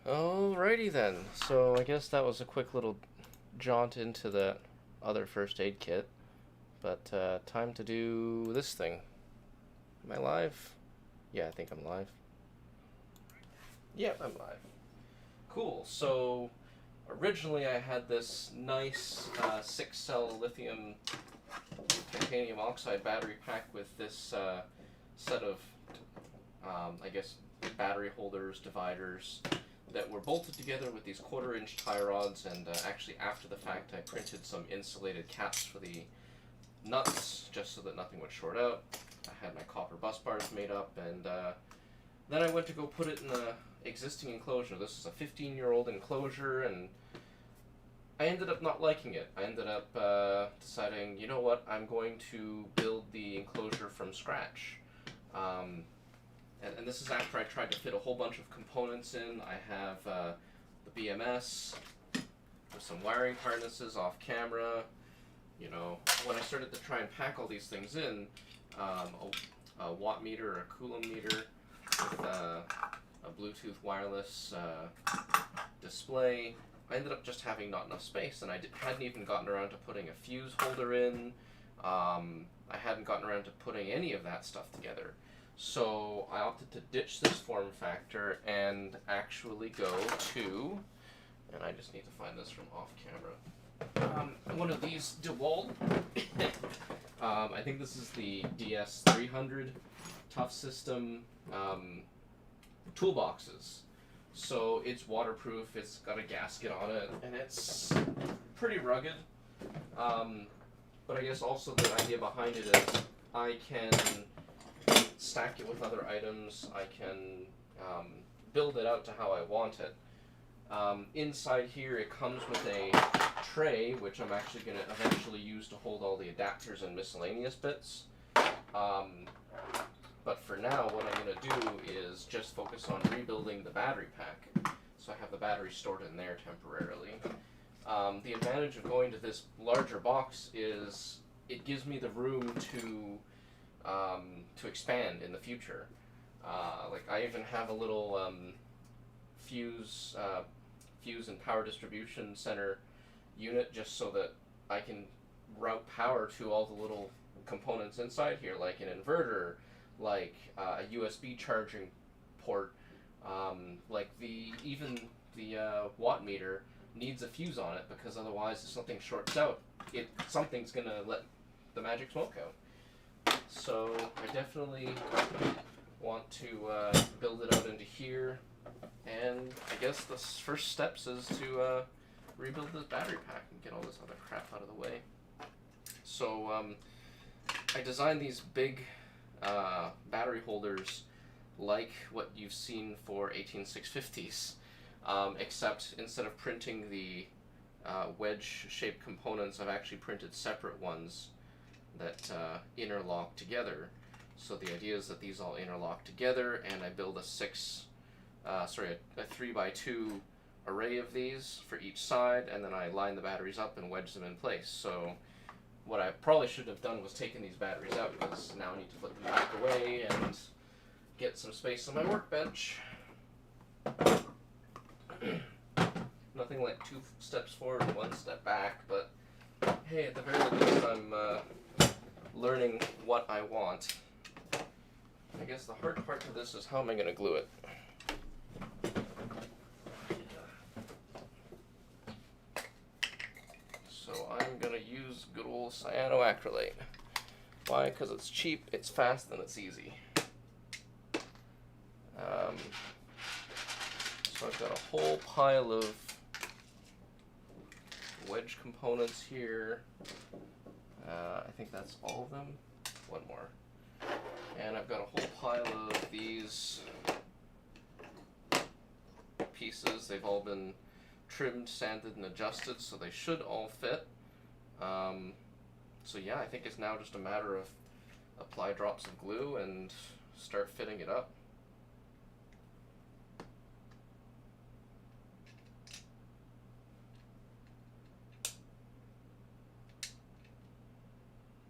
Alrighty then. So I guess that was a quick little jaunt into that other first aid kit. But time to do this thing. Am I live? Yeah, I think I'm live. Yep, I'm live. Cool. So originally I had this nice 6-cell lithium titanium oxide battery pack with this set of, I guess, battery holders, dividers, that were bolted together with these 1/4-inch tie rods, and actually after the fact I printed some insulated caps for the nuts just so that nothing would short out. I had my copper bus bars made up, and then I went to go put it in the existing enclosure. This is a 15-year-old enclosure, and I ended up not liking it. I ended up deciding, you know what, I'm going to build the enclosure from scratch. And this is after I tried to fit a whole bunch of components in. I have the BMS with some wiring harnesses off camera. You know, when I started to try and pack all these things in, a watt meter or a coulomb meter with a Bluetooth wireless display, I ended up just having not enough space, and I hadn't even gotten around to putting a fuse holder in. I hadn't gotten around to putting any of that stuff together. So I opted to ditch this form factor and actually go to, and I just need to find this from off camera, one of these DeWalt. I think this is the DS300 Tough System toolboxes. So it's waterproof, it's got a gasket on it, and it's pretty rugged. But I guess also the idea behind it is I can stack it with other items, I can build it out to how I want it. Inside here it comes with a tray, which I'm actually going to eventually use to hold all the adapters and miscellaneous bits. But for now, what I'm going to do is just focus on rebuilding the battery pack. So I have the battery stored in there temporarily. The advantage of going to this larger box is it gives me the room to expand in the future. Like I even have a little fuse and power distribution center unit just so that I can route power to all the little components inside here, like an inverter, like a USB charging port, like even the watt meter needs a fuse on it, because otherwise if something shorts out, something's gonna let the magic smoke out. So I definitely want to build it out into here, and I guess the first steps is to rebuild this battery pack and get all this other crap out of the way. So I designed these big battery holders like what you've seen for 18650s, except instead of printing the wedge-shaped components, I've actually printed separate ones that interlock together. So the idea is that these all interlock together, and I build a 3x2 array of these for each side, and then I line the batteries up and wedge them in place. So what I probably should have done was taken these batteries out, because now I need to put them back away and get some space on my workbench. Nothing like 2 steps forward and 1 step back, but hey, at the very least I'm learning what I want. I guess the hard part to this is how am I going to glue it? So I'm going to use good old cyanoacrylate. Why? Because it's cheap, it's fast, and it's easy. So I've got a whole pile of wedge components here. I think that's all of them. One more. And I've got a whole pile of these pieces. They've all been trimmed, sanded, and adjusted, so they should all fit. So yeah, I think it's now just a matter of apply drops of glue and start fitting it up.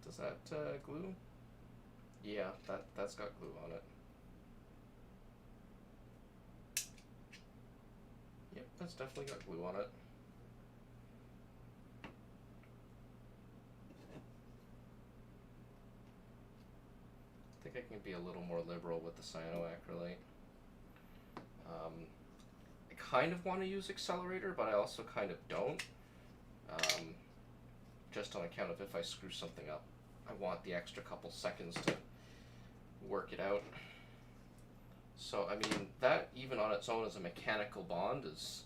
Does that glue? Yeah, that's got glue on it. that's definitely got glue on it. I think I can be a little more liberal with the cyanoacrylate. I kind of want to use accelerator, but I also kind of don't. Just on account of if I screw something up, I want the extra couple seconds to work it out. So, I mean, that even on its own as a mechanical bond is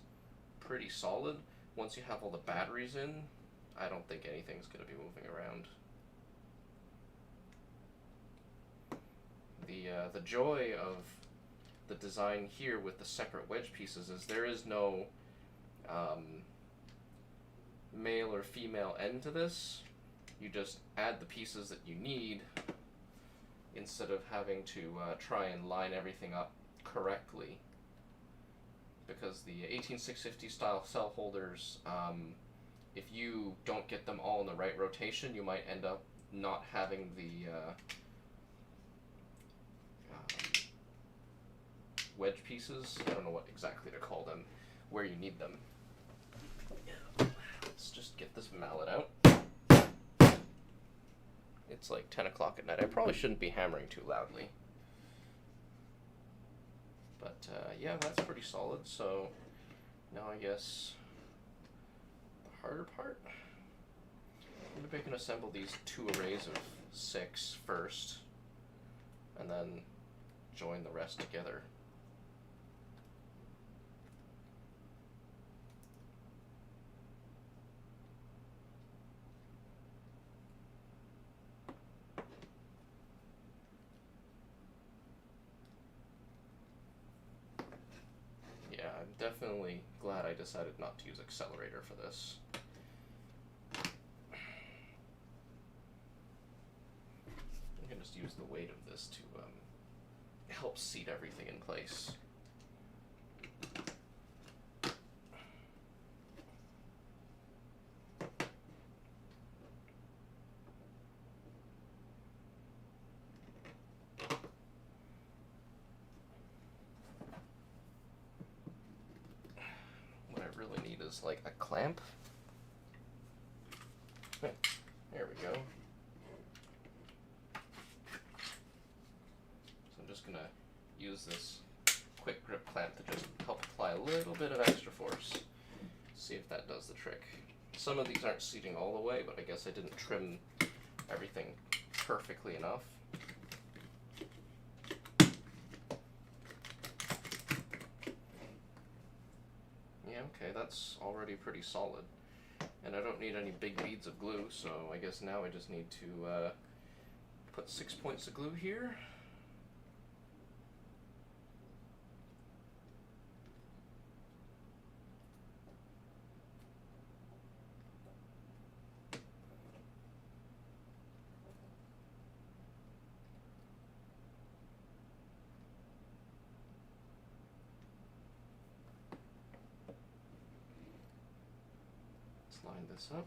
pretty solid. Once you have all the batteries in, I don't think anything's going to be moving around. The joy of the design here with the separate wedge pieces is there is no male or female end to this. You just add the pieces that you need instead of having to try and line everything up correctly. Because the 18650 style cell holders, if you don't get them all in the right rotation, you might end up not having the wedge pieces, I don't know what exactly to call them, where you need them. Let's just get this mallet out. It's like 10 o'clock at night. I probably shouldn't be hammering too loudly. But yeah, that's pretty solid. So now I guess the harder part. Maybe I can assemble these two arrays of 6 first, and then join the rest together. Yeah, I'm definitely glad I decided not to use accelerator for this. I can just use the weight of this to help seat everything in place. What I really need is like a clamp. There we go. So I'm just gonna use this quick grip clamp to just help apply a little bit of extra force. See if that does the trick. Some of these aren't seating all the way, but I guess I didn't trim everything perfectly enough. Yeah, okay, that's already pretty solid. And I don't need any big beads of glue, so I guess now I just need to put 6 points of glue here. Line this up.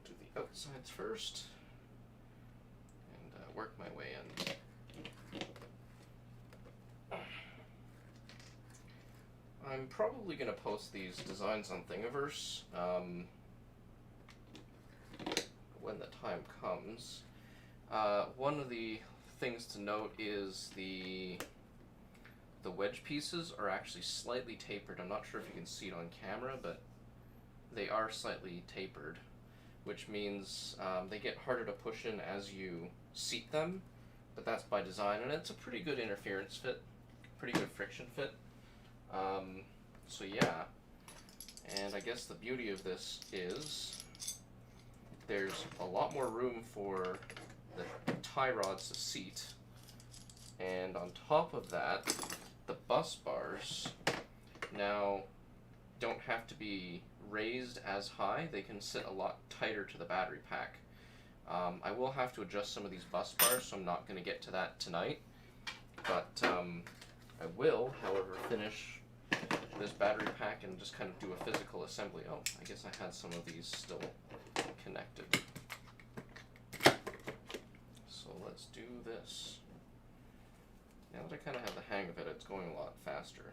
Do the outsides first and work my way in. I'm probably going to post these designs on Thingiverse when the time comes. One of the things to note is the wedge pieces are actually slightly tapered. I'm not sure if you can see it on camera, but they are slightly tapered, which means they get harder to push in as you seat them, but that's by design, and it's a pretty good interference fit, pretty good friction fit. So yeah, and I guess the beauty of this is there's a lot more room for the tie rods to seat, and on top of that, the bus bars now don't have to be raised as high. They can sit a lot tighter to the battery pack. I will have to adjust some of these bus bars, so I'm not going to get to that tonight. But I will, however, finish this battery pack and just kind of do a physical assembly. Oh, I guess I had some of these still connected. So let's do this. Now Now that I kind of have the hang of it, it's going a lot faster.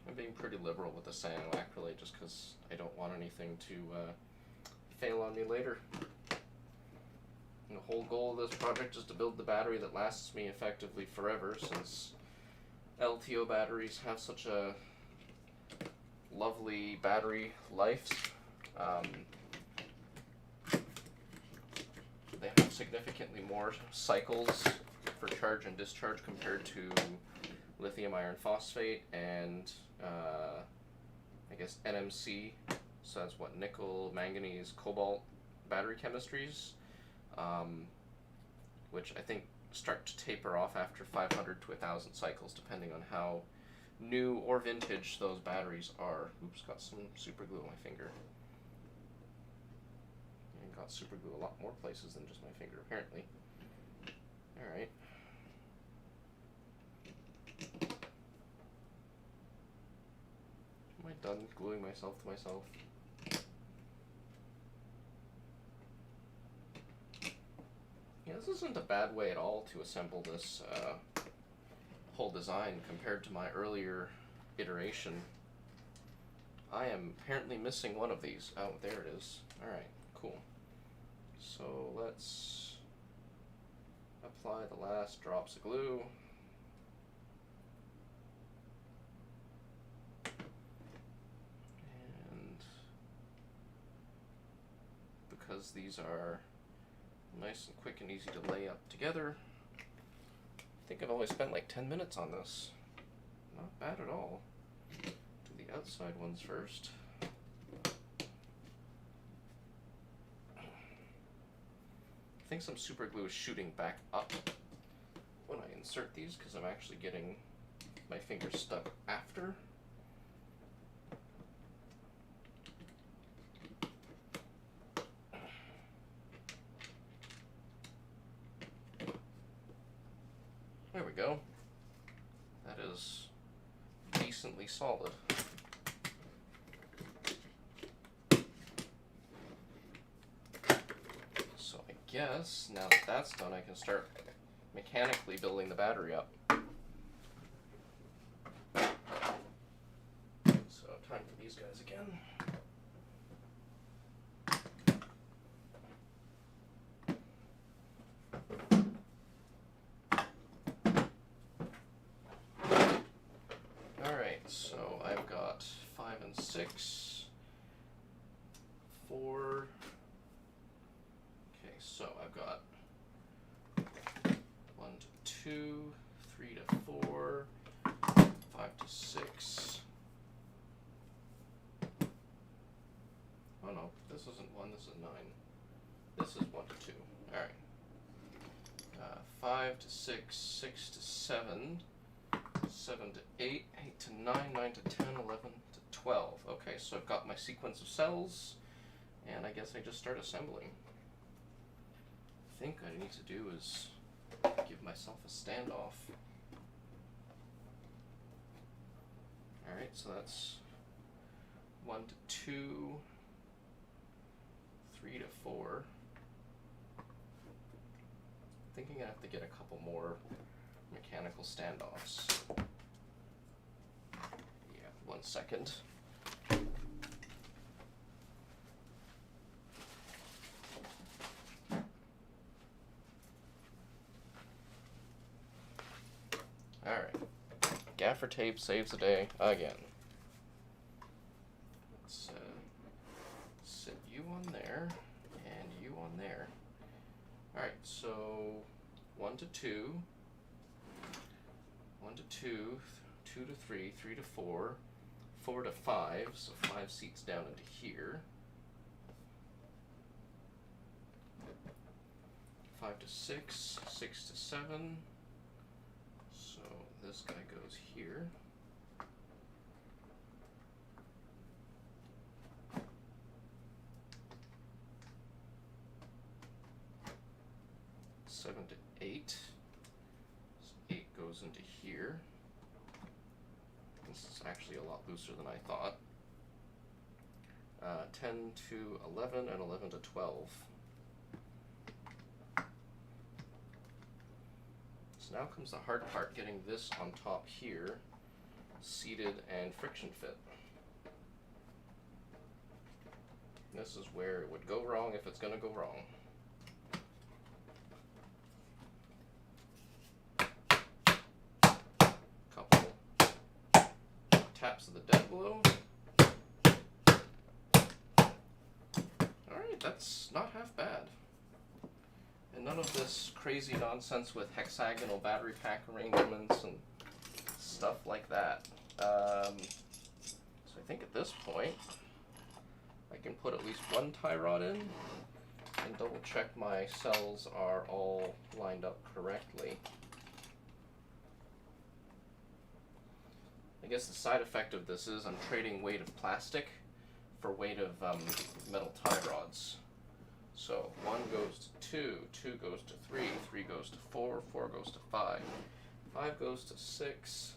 I'm being pretty liberal with the cyanoacrylate just because I don't want anything to fail on me later. And the whole goal of this project is to build the battery that lasts me effectively forever, since LTO batteries have such a lovely battery life. They have significantly more cycles for charge and discharge compared to lithium iron phosphate and I guess NMC, so that's what, nickel, manganese, cobalt battery chemistries, which I think start to taper off after 500 to 1,000 cycles, depending on how new or vintage those batteries are. Oops, got some super glue on my finger. And got super glue a lot more places than just my finger, apparently. Alright. Am I done gluing myself to myself? Yeah, this isn't a bad way at all to assemble this whole design compared to my earlier iteration. I am apparently missing one of these. Oh, there it is. Alright, cool. So let's apply the last drops of glue. And because these are nice and quick and easy to lay up together, I think I've only spent like 10 minutes on this. Not bad at all. Do the outside ones first. I think some super glue is shooting back up when I insert these because I'm actually getting my fingers stuck after. There we go. That is decently solid. So I guess now that that's done, I can start mechanically building the battery up. So time for these guys again. So I've got 5 and 6, 4. Okay, so I've got 1 to 2, 3 to 4, 5 to 6. Oh no, this isn't 1, this is 9. This is 1 to 2. Alright. 5 to 6, 6 to 7. 7 to 8, 8 to 9, 9 to 10, 11 to 12. Okay, so I've got my sequence of cells, and I guess I just start assembling. I think what I need to do is give myself a standoff. Alright, so that's 1 to 2, 3 to 4. Thinking I have to get a couple more mechanical standoffs. Yeah, 1 second. Alright. Gaffer tape saves the day again. Let's sit you on there and you on there. Alright, so 1 to 2. 1 to 2, 2 to 3, 3 to 4, 4 to 5, so 5 seats down into here. 5 to 6, 6 to 7, so this guy goes here. 7 to 8, so 8 It's actually a lot looser than I thought. 10 to 11 and 11 to 12. So now comes the hard part, getting this on top here, seated and friction fit. This is where it would go wrong if it's going to go wrong. Couple taps of the dead blow. Alright, that's not half bad. And none of this crazy nonsense with hexagonal battery pack arrangements and stuff like that. So I think at this point, I can put at least one tie rod in and double check my cells are all lined up correctly. I guess the side effect of this is I'm trading weight of plastic for weight of metal tie rods. So 1 goes to 2, 2 goes to 3, 3 goes to 4, 4 goes to 5, 5 goes to 6,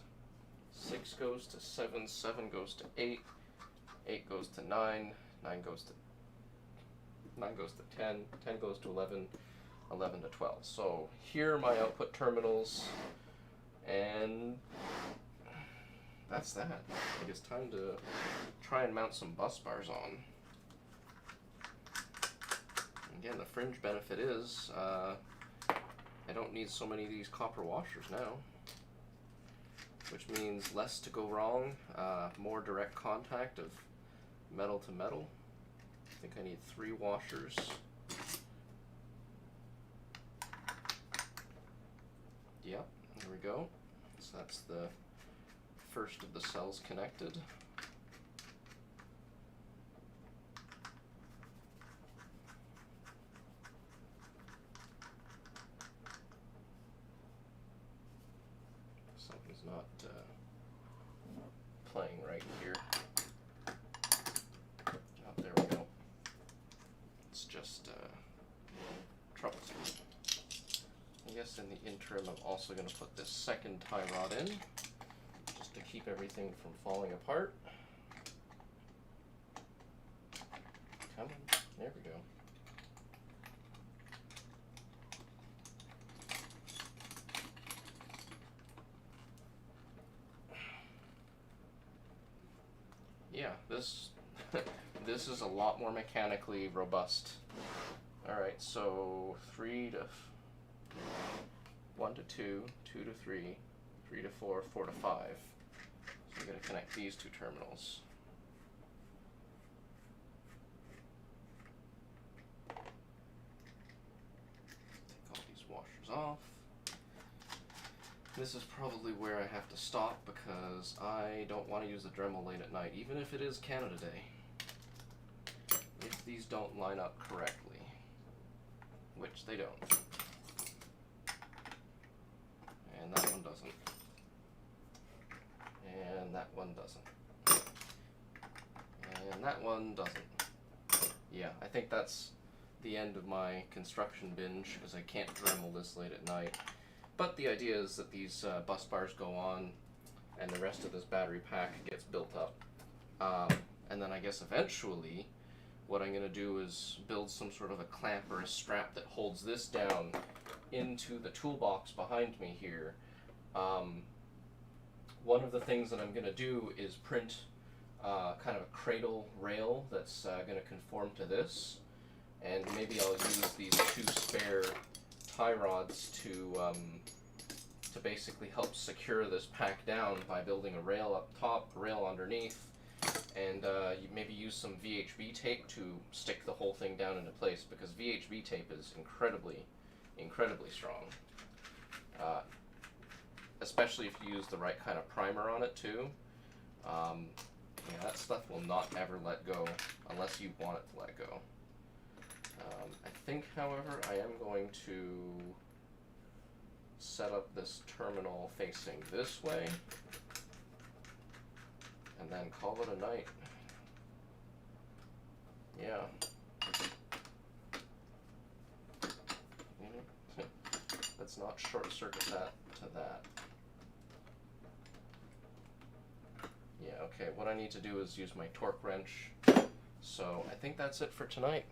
6 goes to 7, 7 goes to 8, 8 goes to 9, 9 goes to 10, 10 goes to 11, 11 to 12. So here are my output terminals, and that's that. I think it's time to try and mount some bus bars on. Again, the fringe benefit is I don't need so many of these copper washers now, which means less to go wrong, more direct contact of metal to metal. I think I need 3 washers. Yep, there we go. So that's the first of the cells connected. Something's not playing right here. Oh, there we go. It's just troublesome. I guess in the interim I'm also going to put this second tie rod in, just to keep everything from falling apart. Come on, there we go. Yeah, this this is a lot more mechanically robust. Alright, so 1 to 2, 2 to 3, 3 to 4, 4 to 5. So we're going to connect these 2 terminals. Take all these washers off. This is probably where I have to stop because I don't want to use the Dremel late at night, even if it is Canada Day. If these don't line up correctly, which they don't. And that one doesn't. And that one doesn't. And that one doesn't. Yeah, I think that's the end of my construction binge, because I can't Dremel this late at night. But the idea is that these bus bars go on, and the rest of this battery pack gets built up. And then I guess eventually, what I'm going to do is build some sort of a clamp or a strap that holds this down into the toolbox behind me here. One of the things that I'm going to do is print kind of a cradle rail that's going to conform to this, and maybe I'll use these 2 spare tie rods to basically help secure this pack down by building a rail up top, a rail underneath, and you maybe use some VHB tape to stick the whole thing down into place, because VHB tape is incredibly strong, especially if you use the right kind of primer on it too. Yeah, that stuff will not ever let go unless you want it to let go. I think, however, I am going to set up this terminal facing this way, and then call it a night. Yeah. Let's not short circuit that to that. Okay, what I need to do is use my torque wrench. So I think that's it for tonight.